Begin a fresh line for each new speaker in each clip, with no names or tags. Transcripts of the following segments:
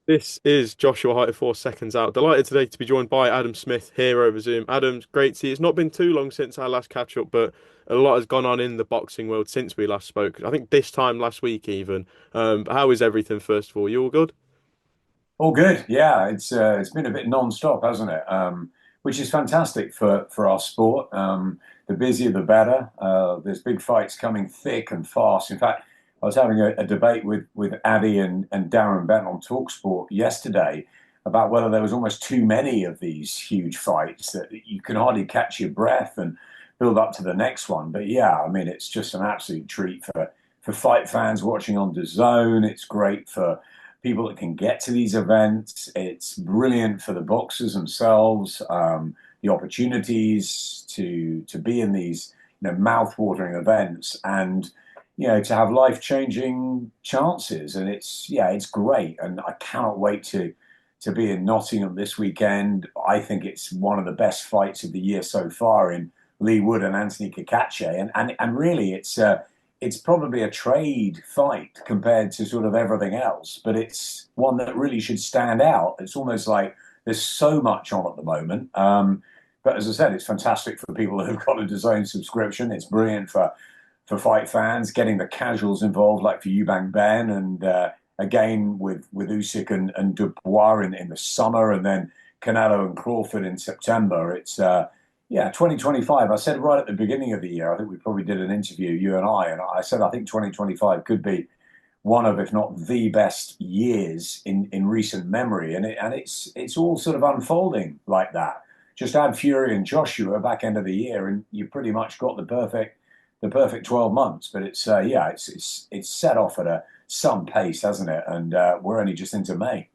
This is Joshua Hart 4 seconds out. Delighted today to be joined by Adam Smith here over Zoom. Adam's great to see. It's not been too long since our last catch up, but a lot has gone on in the boxing world since we last spoke. I think this time last week even. But how is everything first of all? You all good?
All good. Yeah, it's been a bit non-stop, hasn't it? Which is fantastic for our sport. The busier, the better. There's big fights coming thick and fast. In fact, I was having a debate with Addy and Darren Bent on Talksport yesterday about whether there was almost too many of these huge fights that you can hardly catch your breath and build up to the next one. But yeah, I mean, it's just an absolute treat for fight fans watching on the zone. It's great for people that can get to these events. It's brilliant for the boxers themselves. The opportunities to be in these mouth-watering events and to have life-changing chances. And it's great. And I cannot wait to be in Nottingham this weekend. I think it's one of the best fights of the year so far in Leigh Wood and Anthony Cacace. And really, it's probably a trade fight compared to sort of everything else, but it's one that really should stand out. It's almost like there's so much on at the moment. But as I said, it's fantastic for people who've got a DAZN subscription. It's brilliant for fight fans, getting the casuals involved, like for Eubank Ben, and again with Usyk and Dubois in the summer, and then Canelo and Crawford in September. Yeah, 2025. I said right at the beginning of the year, I think we probably did an interview, you and I said I think 2025 could be one of, if not the best years in recent memory, and it's all sort of unfolding like that. Just add Fury and Joshua back end of the year, and you pretty much got the perfect 12 months. But it's set off at some pace, hasn't it? And we're only just into May.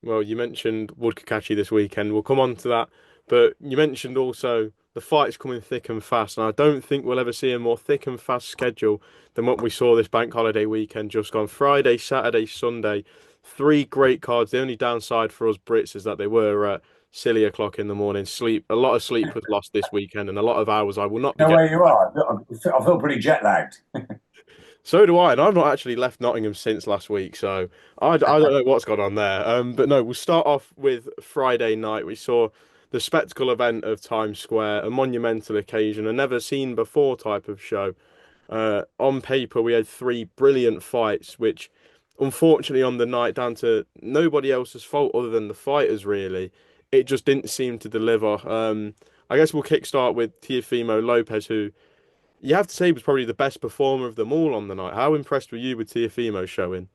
Well, you mentioned Wood Kakashi this weekend. We'll come on to that. But you mentioned also the fights coming thick and fast. And I don't think we'll ever see a more thick and fast schedule than what we saw this bank holiday weekend just gone. Friday, Saturday, Sunday. Three great cards. The only downside for us Brits is that they were at silly o'clock in the morning. A lot of sleep was lost this weekend and a lot of hours I will not be
Know
getting.
where you are. I feel pretty jet lagged.
So do I, and I've not actually left Nottingham since last week, so I don't know what's gone on there. But no, we'll start off with Friday night. We saw the spectacle event of Times Square, a monumental occasion, a never seen before type of show. On paper, we had three brilliant fights, which unfortunately on the night, down to nobody else's fault other than the fighters, really, it just didn't seem to deliver. I guess we'll kickstart with Teofimo Lopez, who you have to say he was probably the best performer of them all on the night. How impressed were you with Teofimo showing?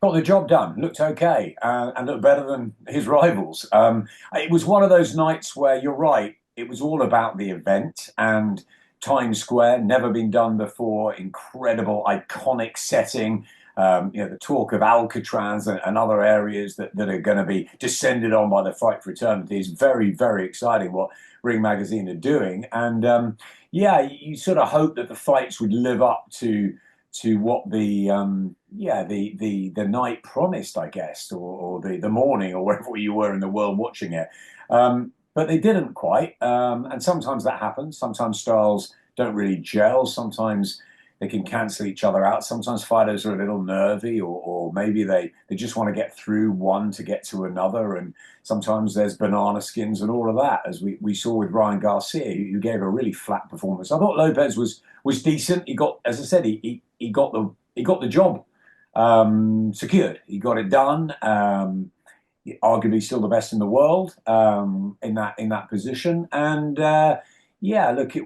Got the job done. Looked okay, and looked better than his rivals. It was one of those nights where you're right. It was all about the event and Times Square, never been done before. Incredible, iconic setting. The talk of Alcatraz and other areas that are going to be descended on by the fight for eternity is very, very exciting. What Ring Magazine are doing, and yeah, you sort of hope that the fights would live up to what the night promised, I guess, or the morning or wherever you were in the world watching it. But they didn't quite, and sometimes that happens. Sometimes styles don't really gel. Sometimes they can cancel each other out. Sometimes fighters are a little nervy, or maybe they just want to get through one to get to another. And sometimes there's banana skins and all of that, as we saw with Ryan Garcia, who gave a really flat performance. I thought Lopez was decent. He got, as I said, he got the job secured. He got it done. Arguably still the best in the world in that position. And yeah, look, it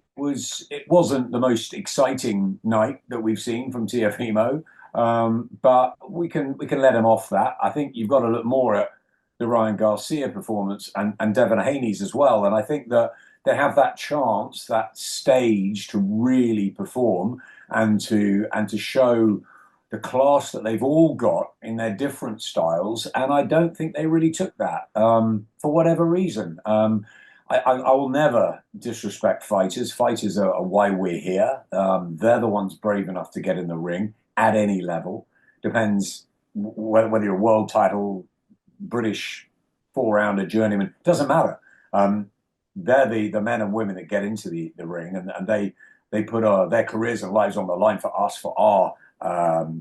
wasn't the most exciting night that we've seen from Tiafimo, but we can let him off that. I think you've got to look more at the Ryan Garcia performance and Devin Haney's as well. And I think that they have that chance, that stage to really perform and to show the class that they've all got in their different styles. And I don't think they really took that for whatever reason. I will never disrespect fighters. Fighters are why we're here. They're the ones brave enough to get in the ring at any level. Depends whether you're a world title, British four-rounder, journeyman, doesn't matter. They're the men and women that get into the ring, and they put their careers and lives on the line for us, for our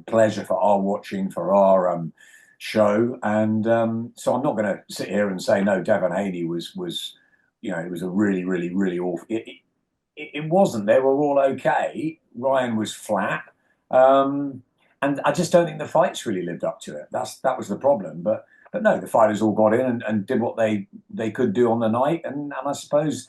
pleasure, for our watching, for our show. And so I'm not going to sit here and say no. Devin Haney was it was a really, really, really awful. It wasn't. They were all okay. Ryan was flat. Um, and I just don't think the fights really lived up to it. That was the problem. But no, the fighters all got in and did what they could do on the night. And I suppose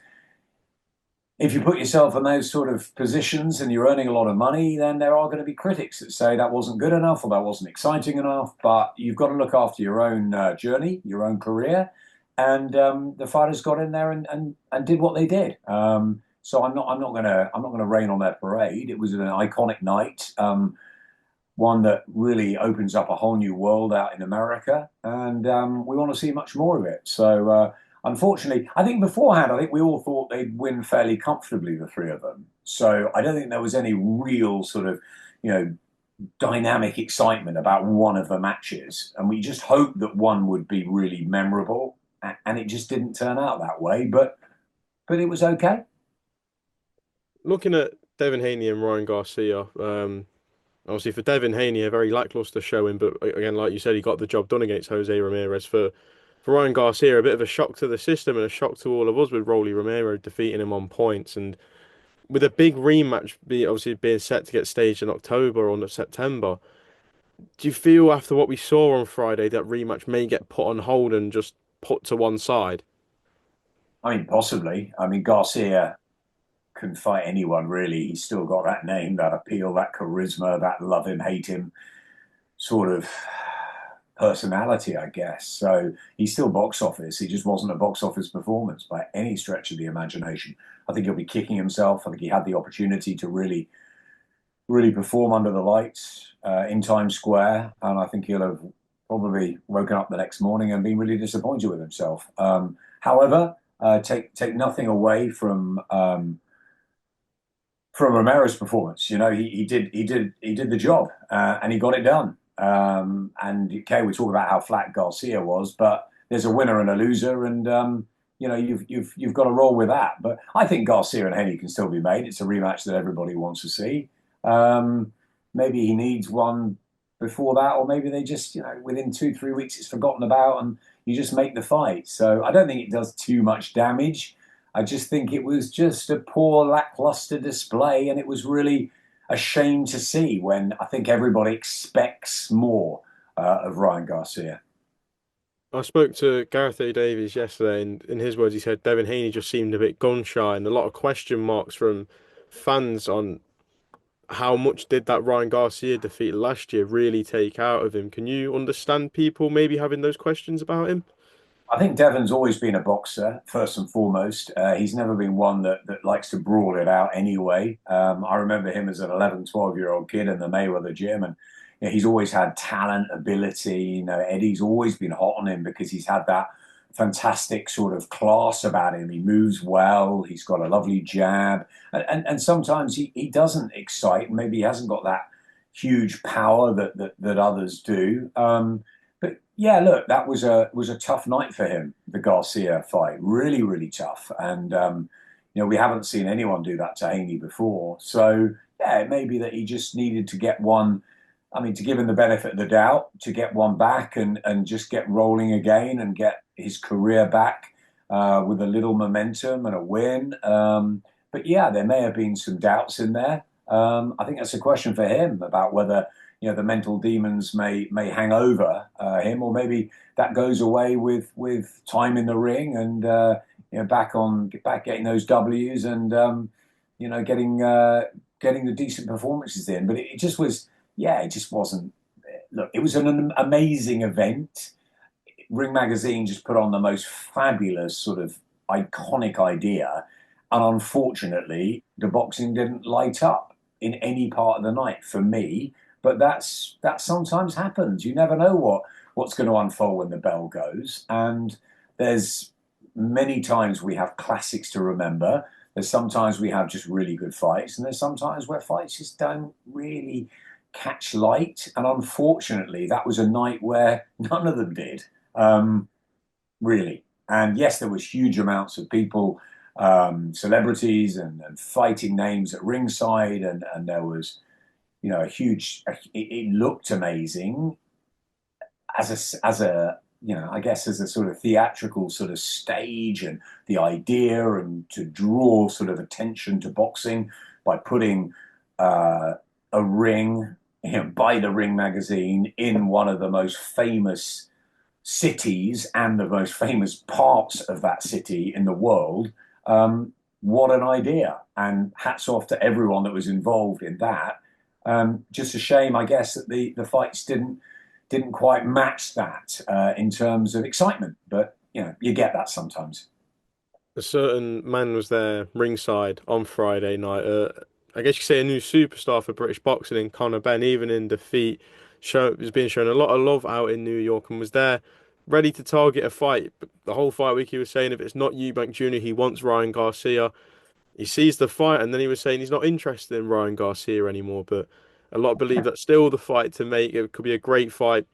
if you put yourself in those sort of positions and you're earning a lot of money, then there are going to be critics that say that wasn't good enough or that wasn't exciting enough. But you've got to look after your own journey, your own career. And the fighters got in there and did what they did. So I'm not gonna rain on their parade. It was an iconic night. One that really opens up a whole new world out in America, and we want to see much more of it. So, unfortunately, I think beforehand, I think we all thought they'd win fairly comfortably, the three of them. So, I don't think there was any real sort of, you know, dynamic excitement about one of the matches, and we just hoped that one would be really memorable, and it just didn't turn out that way. But it was okay.
Looking at Devin Haney and Ryan Garcia, obviously for Devin Haney, a very lackluster showing, but again, like you said, he got the job done against Jose Ramirez. For Ryan Garcia, a bit of a shock to the system and a shock to all of us with Rolly Romero defeating him on points, and with a big rematch obviously being set to get staged in October or September. Do you feel after what we saw on Friday that rematch may get put on hold and just put to one side?
I mean, possibly. I mean, Garcia can fight anyone really. He's still got that name, that appeal, that charisma, that love him, hate him sort of personality, I guess. So he's still box office. He just wasn't a box office performance by any stretch of the imagination. I think he'll be kicking himself. I think he had the opportunity to really, really perform under the lights in Times Square, and I think he'll have probably woken up the next morning and been really disappointed with himself. However, take nothing away from Romero's performance. You know, he did the job and he got it done. And okay, we talk about how flat Garcia was, but there's a winner and a loser, and you've got to roll with that. But I think Garcia and Haney can still be made. It's a rematch that everybody wants to see. Um, Maybe he needs one before that, or maybe they just within 2 3 weeks it's forgotten about, and you just make the fight. So I don't think it does too much damage. I just think it was just a poor, lackluster display, and it was really a shame to see when I think everybody expects more of Ryan Garcia.
I spoke to Gareth A. Davies yesterday, and in his words, he said Devin Haney just seemed a bit gun shy, and a lot of question marks from fans on how much did that Ryan Garcia defeat last year really take out of him. Can you understand people maybe having those questions about him?
I think Devon's always been a boxer, first and foremost. He's never been one that likes to brawl it out anyway. I remember him as an 11, 12-year-old kid in the Mayweather gym, and he's always had talent, ability. Eddie's always been hot on him because he's had that fantastic sort of class about him. He moves well, he's got a lovely jab, and sometimes he doesn't excite. Maybe he hasn't got that huge power that others do. But yeah, look, that was a tough night for him, the Garcia fight. Really, really tough. And we haven't seen anyone do that to Haney before. So yeah, it may be that he just needed to get one. I mean, to give him the benefit of the doubt, to get one back and just get rolling again and get his career back with a little momentum and a win. But yeah, there may have been some doubts in there. I think that's a question for him about whether the mental demons may hang over him, or maybe that goes away with time in the ring and back getting those W's and getting the decent performances in. But it just was, yeah, it just wasn't. Look, it was an amazing event. Ring Magazine just put on the most fabulous sort of iconic idea, and unfortunately, the boxing didn't light up in any part of the night for me. But that sometimes happens. You never know what's going to unfold when the bell goes. And there's many times we have classics to remember. There's sometimes we have just really good fights, and there's sometimes where fights just don't really catch light. And unfortunately, that was a night where none of them did, really. And yes, there was huge amounts of people, celebrities and fighting names at ringside, and there was a huge. It looked amazing. as a I guess as a sort of theatrical sort of stage, and the idea, and to draw sort of attention to boxing by putting uh, a ring, by the Ring magazine, in one of the most famous cities and the most famous parts of that city in the world. What an idea! And hats off to everyone that was involved in that. Just a shame, I guess, that the fights didn't quite match that in terms of excitement. But you get that sometimes.
A certain man was there ringside on Friday night. I guess you could say a new superstar for British boxing in Conor Benn, even in defeat, was being shown a lot of love out in New York and was there ready to target a fight. But the whole fight week he was saying if it's not Eubank Jr., he wants Ryan Garcia. He sees the fight and then he was saying he's not interested in Ryan Garcia anymore. But a lot believe that's still the fight to make. It could be a great fight.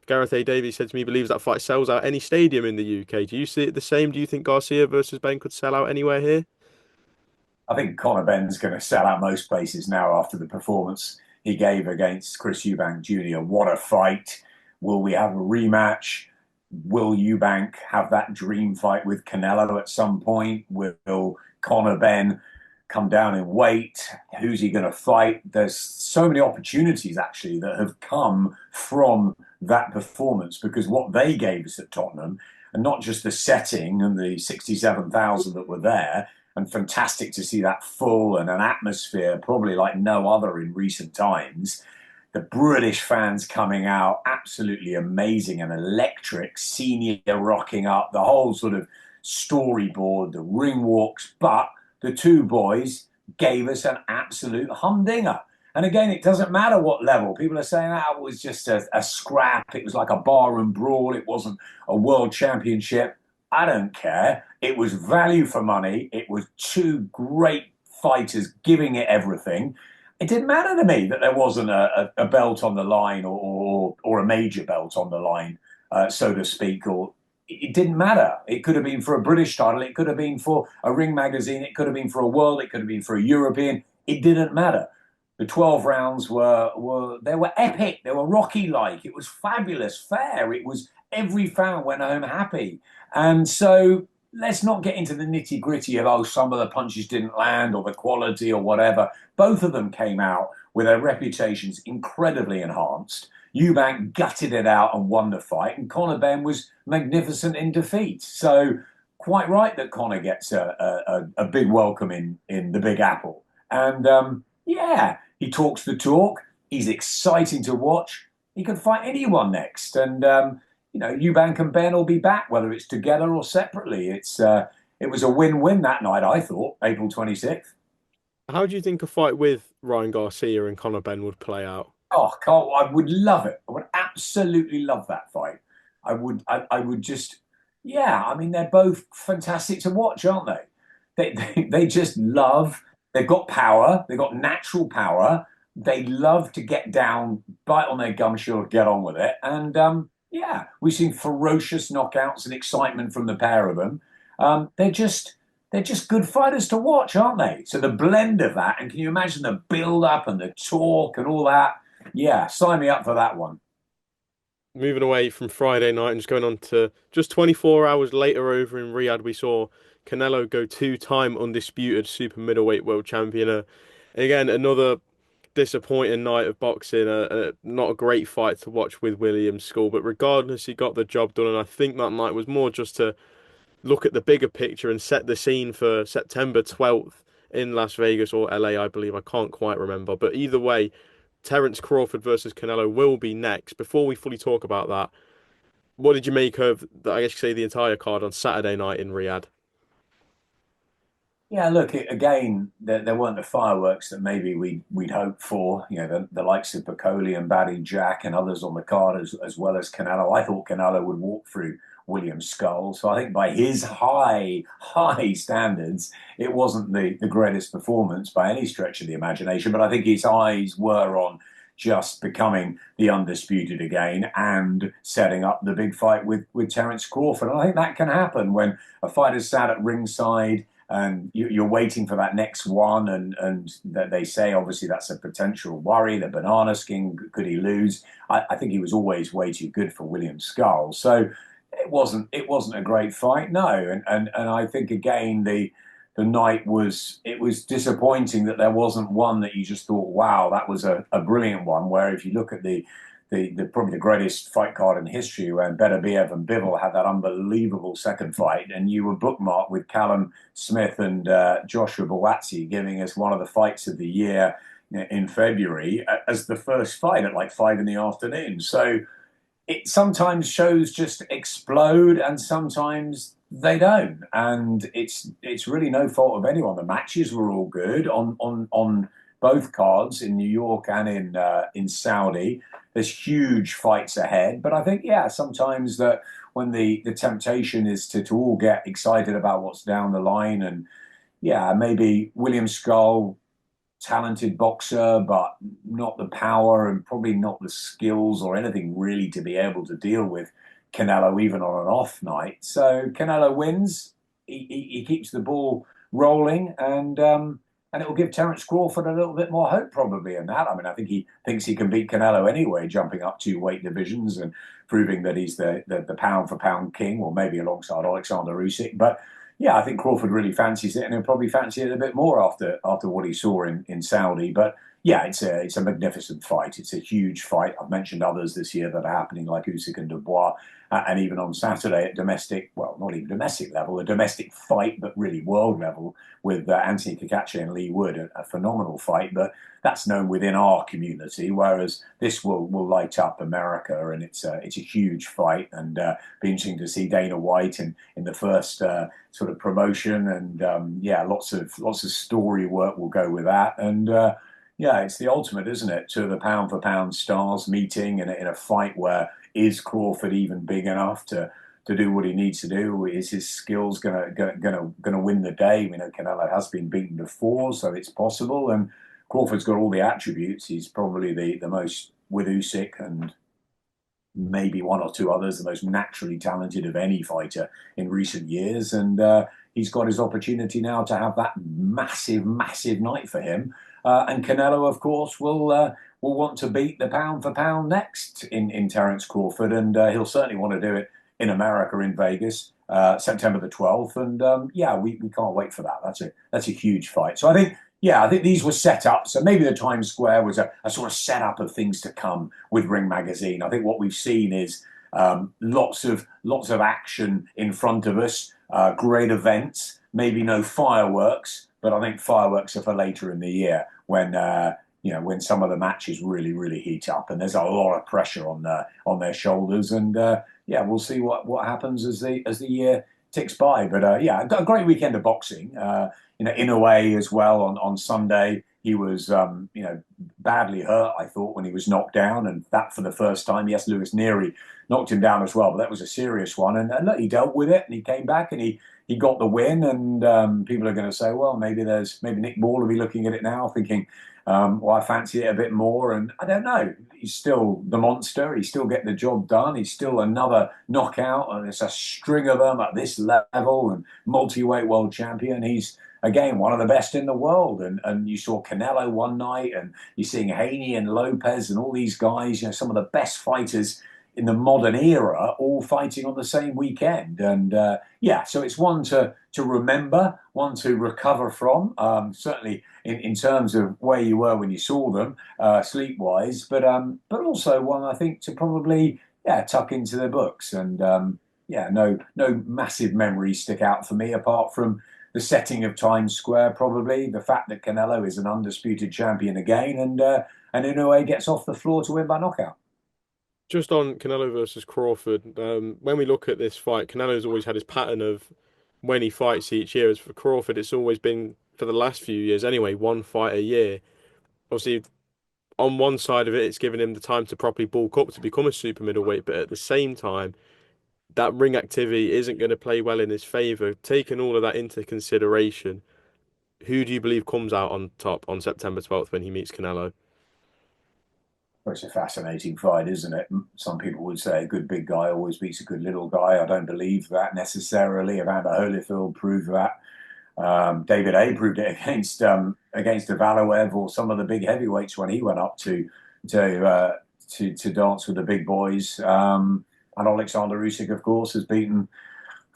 Gareth A. Davies said to me he believes that fight sells out any stadium in the UK. Do you see it the same? Do you think Garcia versus Ben could sell out anywhere here?
I think Conor Benn's going to sell out most places now after the performance he gave against Chris Eubank Jr. What a fight! Will we have a rematch? Will Eubank have that dream fight with Canelo at some point? Will Conor Benn come down in weight? Who's he going to fight? There's so many opportunities actually that have come from that performance, because what they gave us at Tottenham, and not just the setting and the 67,000 that were there, and fantastic to see that full and an atmosphere probably like no other in recent times. The British fans coming out, absolutely amazing and electric, senior rocking up, the whole sort of storyboard, the ring walks. But the two boys gave us an absolute humdinger. And again, it doesn't matter what level. People are saying that was just a scrap. It was like a barroom brawl. It wasn't a world championship. I don't care. It was value for money. It was two great fighters giving it everything. It didn't matter to me that there wasn't a belt on the line, or a major belt on the line, so to speak. Or it didn't matter. It could have been for a British title. It could have been for a Ring magazine. It could have been for a world. It could have been for a European. It didn't matter. The 12 rounds were they were epic. They were Rocky like. It was fabulous, fair. It was every fan went home happy. And so let's not get into the nitty gritty of, oh, some of the punches didn't land or the quality or whatever. Both of them came out with their reputations incredibly enhanced. Eubank gutted it out and won the fight, and Conor Benn was magnificent in defeat. So quite right that Conor gets a big welcome in the Big Apple. And yeah, he talks the talk. He's exciting to watch. He could fight anyone next. And Eubank and Ben will be back, whether it's together or separately. It was a win-win that night, I thought, April 26th.
How do you think a fight with Ryan Garcia and Conor Benn would play out?
Oh, Carl, I would love it. I would absolutely love that fight. I would just, yeah. I mean, they're both fantastic to watch, aren't they? They just love. They've got power. They've got natural power. They love to get down, bite on their gum shield, get on with it. And yeah, we've seen ferocious knockouts and excitement from the pair of them. They're just good fighters to watch, aren't they? So the blend of that, and can you imagine the build up and the talk and all that? Yeah, sign me up for that one.
Moving away from Friday night and just going on to just 24 hours later over in Riyadh, we saw Canelo go two-time undisputed super middleweight world champion. Again, another disappointing night of boxing. Not a great fight to watch with William Skull, but regardless, he got the job done. And I think that night was more just to look at the bigger picture and set the scene for September 12th in Las Vegas or LA, I believe. I can't quite remember. But either way, Terence Crawford versus Canelo will be next. Before we fully talk about that, what did you make of, I guess you could say, the entire card on Saturday night in Riyadh?
Yeah, look, again, there weren't the fireworks that maybe we'd hoped for. The likes of Piccoli and Baddy Jack and others on the card, as well as Canelo. I thought Canelo would walk through William Skull. So I think by his high standards, it wasn't the greatest performance by any stretch of the imagination. But I think his eyes were on just becoming the undisputed again and setting up the big fight with Terence Crawford. And I think that can happen when a fighter's sat at ringside, and you're waiting for that next one, and that they say obviously that's a potential worry. The banana skin, could he lose? I think he was always way too good for William Skull, so it wasn't a great fight, no. And I think again the night was disappointing that there wasn't one that you just thought, wow, that was a brilliant one. Where if you look at the probably the greatest fight card in history when Beterbiev and Bivol had that unbelievable second fight, and you were bookmarked with Callum Smith and Joshua Buatsi giving us one of the fights of the year in February as the first fight at like 5 in the afternoon. So it sometimes shows just explode and sometimes they don't, and it's really no fault of anyone. The matches were all good on both cards in New York and in Saudi. There's huge fights ahead, but I think yeah, sometimes that when the temptation is to all get excited about what's down the line, and yeah, maybe William Skull, talented boxer, but not the power and probably not the skills or anything really to be able to deal with Canelo even on an off night. So Canelo wins. He keeps the ball rolling, and it will give Terence Crawford a little bit more hope probably in that. I mean, I think he thinks he can beat Canelo anyway, jumping up 2 weight divisions and proving that he's the pound for pound king, or maybe alongside Alexander Usyk. But yeah, I think Crawford really fancies it, and he'll probably fancy it a bit more after what he saw in Saudi. But yeah, it's a magnificent fight. It's a huge fight. I've mentioned others this year that are happening, like Usyk and Dubois, and even on Saturday at domestic, well, not even domestic level, a domestic fight, but really world level with Anthony Cacace and Leigh Wood, a phenomenal fight. But that's known within our community, whereas this will light up America, and it's a huge fight, and be interesting to see Dana White in the first sort of promotion, and yeah, lots of story work will go with that, and yeah, it's the ultimate, isn't it? Two of the pound for pound stars meeting in a fight where is Crawford even big enough to do what he needs to do? Is his skills gonna win the day? We know Canelo has been beaten before, so it's possible, and Crawford's got all the attributes. He's probably the most, with Usyk and maybe one or two others, the most naturally talented of any fighter in recent years. And he's got his opportunity now to have that massive, massive night for him. And Canelo, of course, will want to beat the pound for pound next in Terence Crawford, and he'll certainly want to do it in America, in Vegas, September the 12th. And yeah, we can't wait for that. That's a huge fight. So I think yeah, I think these were set up. So maybe the Times Square was a sort of setup of things to come with Ring Magazine. I think what we've seen is lots of action in front of us, great events, maybe no fireworks, but I think fireworks are for later in the year when when some of the matches really really heat up and there's a lot of pressure on their shoulders. And yeah, we'll see what happens as the year ticks by. But yeah, a great weekend of boxing. Inoue as well on Sunday. He was, badly hurt, I thought, when he was knocked down, and that for the first time. Yes, Lewis Neary knocked him down as well, but that was a serious one. And look, he dealt with it, and he came back, and he got the win. And people are going to say, well, maybe Nick Ball will be looking at it now, thinking, well, I fancy it a bit more. And I don't know. He's still the monster. He still get the job done. He's still another knockout, and it's a string of them at this level, and multi-weight world champion. He's again one of the best in the world. And you saw Canelo one night, and you're seeing Haney and Lopez and all these guys, some of the best fighters in the modern era, all fighting on the same weekend. And yeah, so it's one to remember, one to recover from, certainly in terms of where you were when you saw them, sleep wise, but also one I think to probably tuck into the books. And yeah, no massive memories stick out for me apart from the setting of Times Square, probably the fact that Canelo is an undisputed champion again, and Inoue gets off the floor to win by knockout.
Just on Canelo versus Crawford, when we look at this fight, Canelo's always had his pattern of when he fights each year. As for Crawford, it's always been, for the last few years anyway, one fight a year. Obviously, on one side of it, it's given him the time to properly bulk up to become a super middleweight, but at the same time, that ring activity isn't going to play well in his favour. Taking all of that into consideration, who do you believe comes out on top on September 12th when he meets Canelo?
Well, it's a fascinating fight, isn't it? Some people would say a good big guy always beats a good little guy. I don't believe that necessarily. Evander Holyfield proved that. David A proved it against Ivaloev or some of the big heavyweights when he went up to to dance with the big boys. And Alexander Usyk, of course, has beaten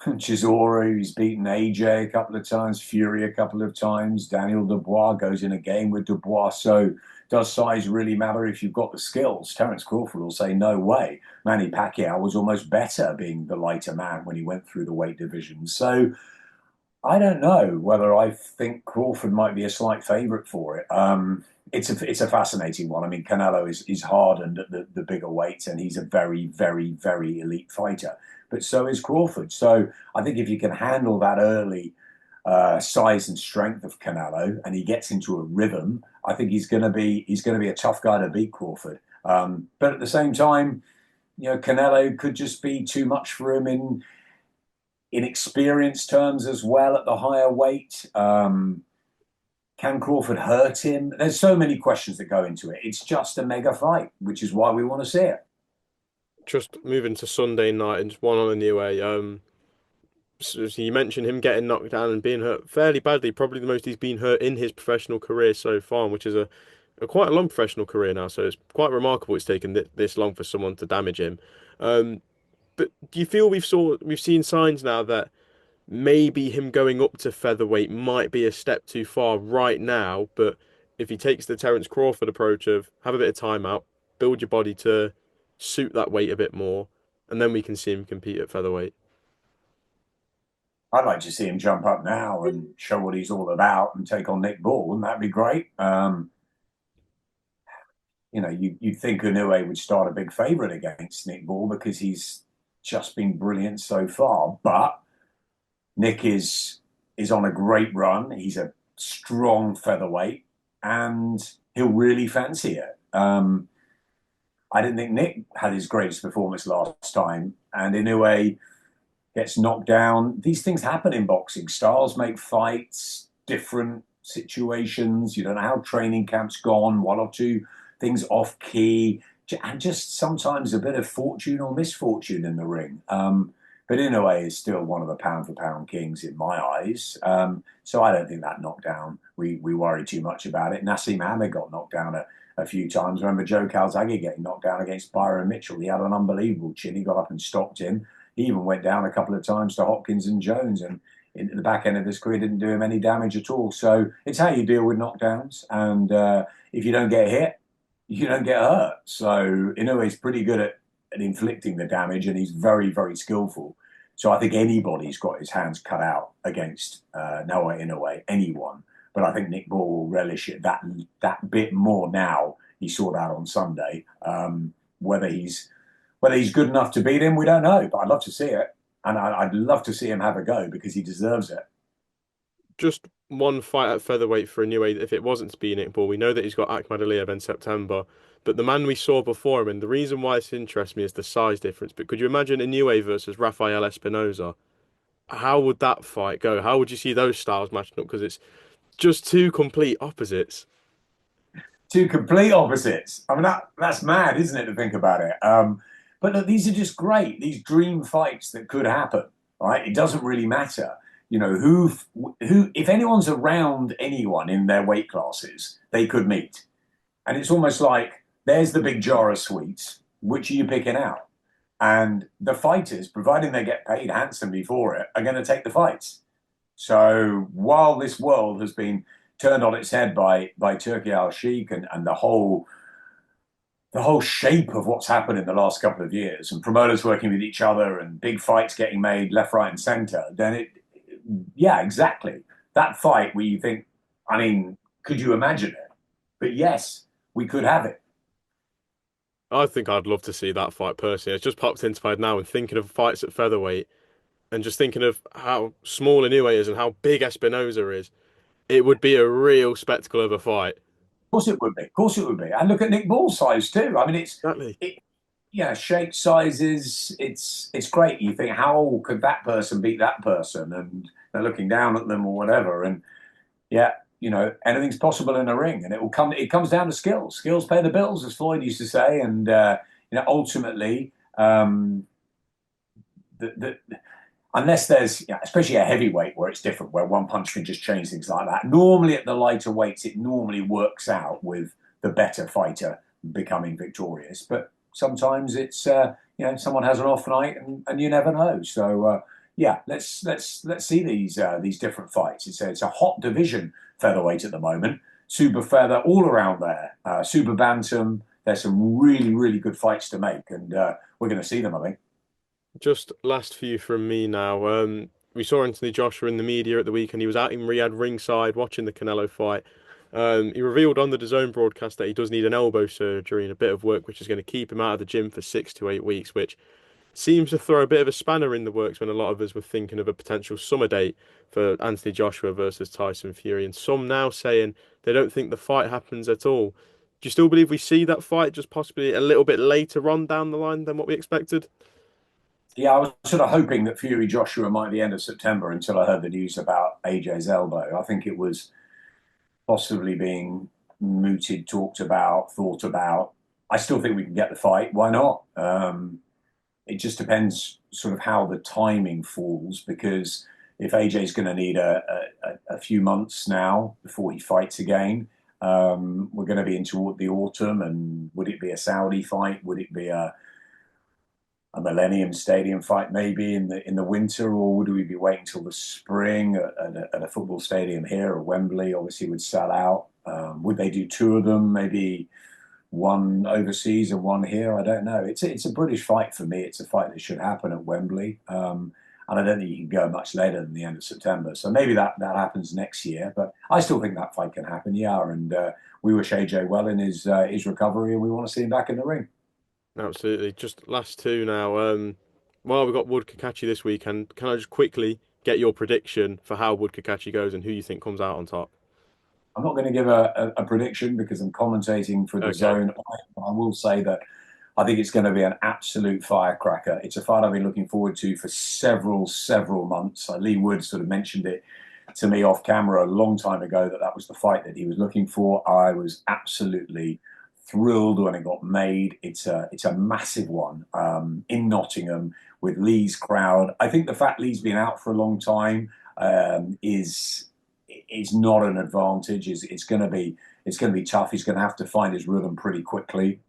Chisora. He's beaten AJ a couple of times, Fury a couple of times. Daniel Dubois goes in a game with Dubois. So does size really matter if you've got the skills? Terence Crawford will say no way. Manny Pacquiao was almost better being the lighter man when he went through the weight division. So I don't know whether I think Crawford might be a slight favourite for it. It's a fascinating one. I mean, Canelo is hardened at the bigger weights, and he's a very, very, very elite fighter. But so is Crawford. So I think if you can handle that early size and strength of Canelo, and he gets into a rhythm, I think he's going to be a tough guy to beat Crawford. But at the same time, Canelo could just be too much for him in experience terms as well at the higher weight. Can Crawford hurt him? There's so many questions that go into it. It's just a mega fight, which is why we want to see it.
Just moving to Sunday night and just one on a new way. So you mentioned him getting knocked down and being hurt fairly badly, probably the most he's been hurt in his professional career so far, which is a quite a long professional career now. So it's quite remarkable it's taken this long for someone to damage him. Um, but do you feel we've seen signs now that maybe him going up to featherweight might be a step too far right now, but if he takes the Terence Crawford approach of have a bit of time out, build your body to suit that weight a bit more, and then we can see him compete at featherweight.
I'd like to see him jump up now and show what he's all about and take on Nick Ball. Wouldn't that be great? You'd think Inoue would start a big favourite against Nick Ball because he's just been brilliant so far. But Nick is on a great run. He's a strong featherweight, and he'll really fancy it. I didn't think Nick had his greatest performance last time, and Inoue gets knocked down. These things happen in boxing. Styles make fights, different situations. You don't know how training camp's gone, one or two things off key, and just sometimes a bit of fortune or misfortune in the ring. But Inoue is still one of the pound for pound kings in my eyes. So I don't think that knockdown, we worry too much about it. Nassim Ahmed got knocked down a few times. Remember Joe Calzaghe getting knocked down against Byron Mitchell? He had an unbelievable chin. He got up and stopped him. He even went down a couple of times to Hopkins and Jones, and in the back end of his career didn't do him any damage at all. So it's how you deal with knockdowns. And if you don't get hit, you don't get hurt. So Inoue's pretty good at inflicting the damage, and he's very, very skillful. So I think anybody's got his hands cut out against Noah Inoue, anyone. But I think Nick Ball will relish it that bit more now. He saw that on Sunday. Whether he's good enough to beat him, we don't know. But I'd love to see it, and I'd love to see him have a go because he deserves it.
Just one fight at featherweight for Inoue. If it wasn't to be Nick Ball, we know that he's got Akhmadaliev in September. But the man we saw before him, and the reason why this interests me is the size difference. But could you imagine Inoue versus Rafael Espinoza? How would that fight go? How would you see those styles matching up? Because it's just two complete opposites.
Two complete opposites. I mean, that's mad, isn't it, to think about it? But look, these are just great. These dream fights that could happen, right? It doesn't really matter. If anyone's around anyone in their weight classes, they could meet. And it's almost like there's the big jar of sweets. Which are you picking out? And the fighters, providing they get paid handsomely for it, are going to take the fights. So while this world has been turned on its head by Turkey Al Sheikh and the whole shape of what's happened in the last couple of years, and promoters working with each other and big fights getting made left, right, and centre, then yeah, exactly. That fight where you think, I mean, could you imagine it? But yes, we could have it.
I think I'd love to see that fight personally. It's just popped into my head now and thinking of fights at featherweight and just thinking of how small Inoue is and how big Espinoza is. It would be a real spectacle of a fight.
Of course it would be. Of course it would be. And look at Nick Ball's size too. I mean,
Exactly.
it, yeah, shape sizes. It's great. You think, how could that person beat that person? And they're looking down at them or whatever. And yeah, anything's possible in a ring, and it comes down to skills. Skills pay the bills, as Floyd used to say. And ultimately, the unless there's, especially a heavyweight where it's different, where one punch can just change things like that. Normally at the lighter weights, it normally works out with the better fighter becoming victorious. But sometimes it's, someone has an off night and you never know. So yeah, let's see these different fights. It's a hot division featherweight at the moment. Super feather all around there. Super bantam. There's some really really good fights to make, and we're going to see them, I think.
Just last few from me now. We saw Anthony Joshua in the media at the weekend. He was out in Riyadh ringside watching the Canelo fight. He revealed on the DAZN broadcast that he does need an elbow surgery and a bit of work, which is going to keep him out of the gym for 6 to 8 weeks, which seems to throw a bit of a spanner in the works when a lot of us were thinking of a potential summer date for Anthony Joshua versus Tyson Fury. And some now saying they don't think the fight happens at all. Do you still believe we see that fight just possibly a little bit later on down the line than what we expected?
Yeah, I was sort of hoping that Fury Joshua might be end of September until I heard the news about AJ's elbow. I think it was possibly being mooted, talked about, thought about. I still think we can get the fight. Why not? It just depends sort of how the timing falls, because if AJ's going to need a few months now before he fights again, we're going to be into the autumn. And would it be a Saudi fight? Would it be a Millennium Stadium fight maybe in the winter, or would we be waiting till the spring at a football stadium here or Wembley? Obviously, would sell out. Would they do two of them? Maybe one overseas and one here. I don't know. It's a British fight for me. It's a fight that should happen at Wembley, and I don't think you can go much later than the end of September. So maybe that happens next year. But I still think that fight can happen. Yeah, and we wish AJ well in his recovery, and we want to see him back in the ring.
Absolutely. Just last two now. Well, we've got Wood Kakachi this weekend. Can I just quickly get your prediction for how Wood Kakachi goes and who you think comes out on top?
I'm not going to give a prediction because I'm commentating for the
Okay.
zone. I will say that I think it's going to be an absolute firecracker. It's a fight I've been looking forward to for several months. Leigh Wood sort of mentioned it to me off camera a long time ago that was the fight that he was looking for. I was absolutely thrilled when it got made. It's a massive one in Nottingham with Leigh's crowd. I think the fact Leigh's been out for a long time is not an advantage. It's going to be tough. He's going to have to find his rhythm pretty quickly.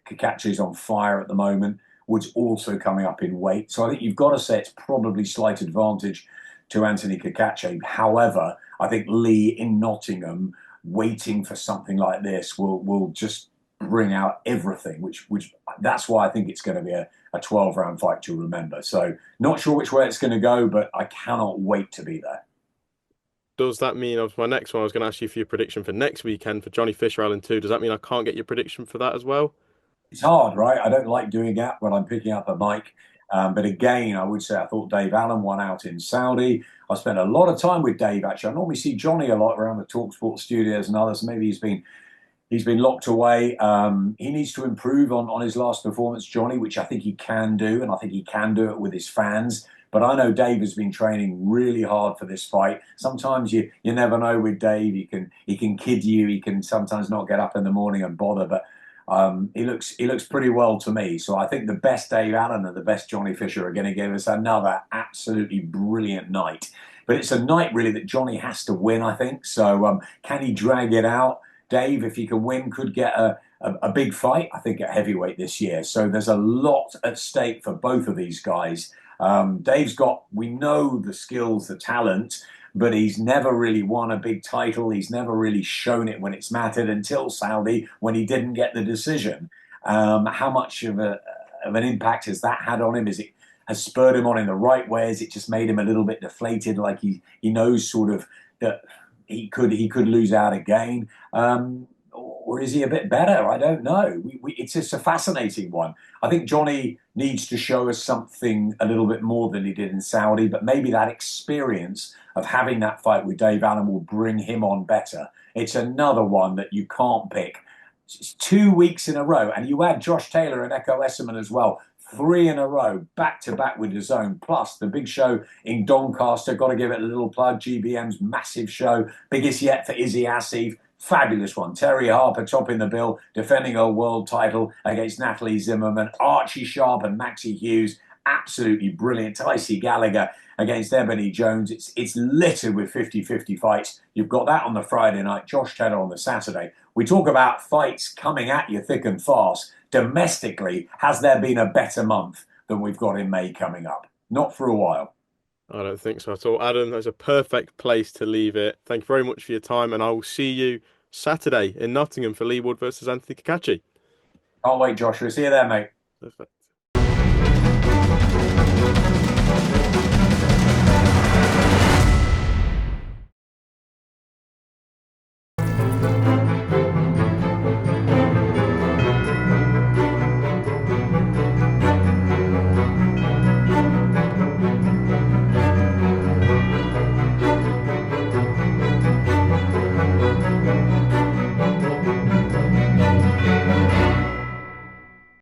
Cacace's on fire at the moment. Wood's also coming up in weight, so I think you've got to say it's probably slight advantage to Anthony Cacace. However, I think Leigh in Nottingham, waiting for something like this, will just bring out everything. Which that's why I think it's going to be a 12-round fight to remember. So not sure which way it's going to go, but I cannot wait to be there.
Does that mean, of my next one, I was going to ask you for your prediction for next weekend for Johnny Fisher Island 2. Does that mean I can't get your prediction for that as well?
It's hard, right? I don't like doing that when I'm picking up a mic. But again, I would say I thought Dave Allen won out in Saudi. I spent a lot of time with Dave, actually. I normally see Johnny a lot around the Talksport studios and others. Maybe he's been locked away. He needs to improve on his last performance, Johnny, which I think he can do, and I think he can do it with his fans. But I know Dave has been training really hard for this fight. Sometimes you never know with Dave. He can kid you. He can sometimes not get up in the morning and bother. But he looks pretty well to me. So I think the best Dave Allen and the best Johnny Fisher are going to give us another absolutely brilliant night. But it's a night really that Johnny has to win, I think. So can he drag it out? Dave, if he can win, could get a big fight, I think, at heavyweight this year. So there's a lot at stake for both of these guys. We know the skills, the talent, but he's never really won a big title. He's never really shown it when it's mattered until Saudi, when he didn't get the decision. How much of an impact has that had on him? Has spurred him on in the right way? Has it just made him a little bit deflated, like he knows sort of that he could lose out again? Or is he a bit better? I don't know. It's just a fascinating one. I think Johnny needs to show us something a little bit more than he did in Saudi, but maybe that experience of having that fight with Dave Allen will bring him on better. It's another one that you can't pick. It's 2 weeks in a row, and you add Josh Taylor and Echo Esserman as well. Three in a row, back to back with his own. Plus the big show in Doncaster. Got to give it a little plug. GBM's massive show, biggest yet for Izzy Asif. Fabulous one. Terry Harper topping the bill, defending her world title against Natalie Zimmerman. Archie Sharp and Maxie Hughes, absolutely brilliant. Ticey Gallagher against Ebony Jones. It's littered with 50-50 fights. You've got that on the Friday night, Josh Taylor on the Saturday. We talk about fights coming at you thick and fast. Domestically, has there been a better month than we've got in May coming up? Not for a while.
I don't think so at all. Adam, that's a perfect place to leave it. Thank you very much for your time, and I will see you Saturday in Nottingham for Leigh Wood versus Anthony Cacace.
Can't wait, Joshua. See you there, mate.
Perfect.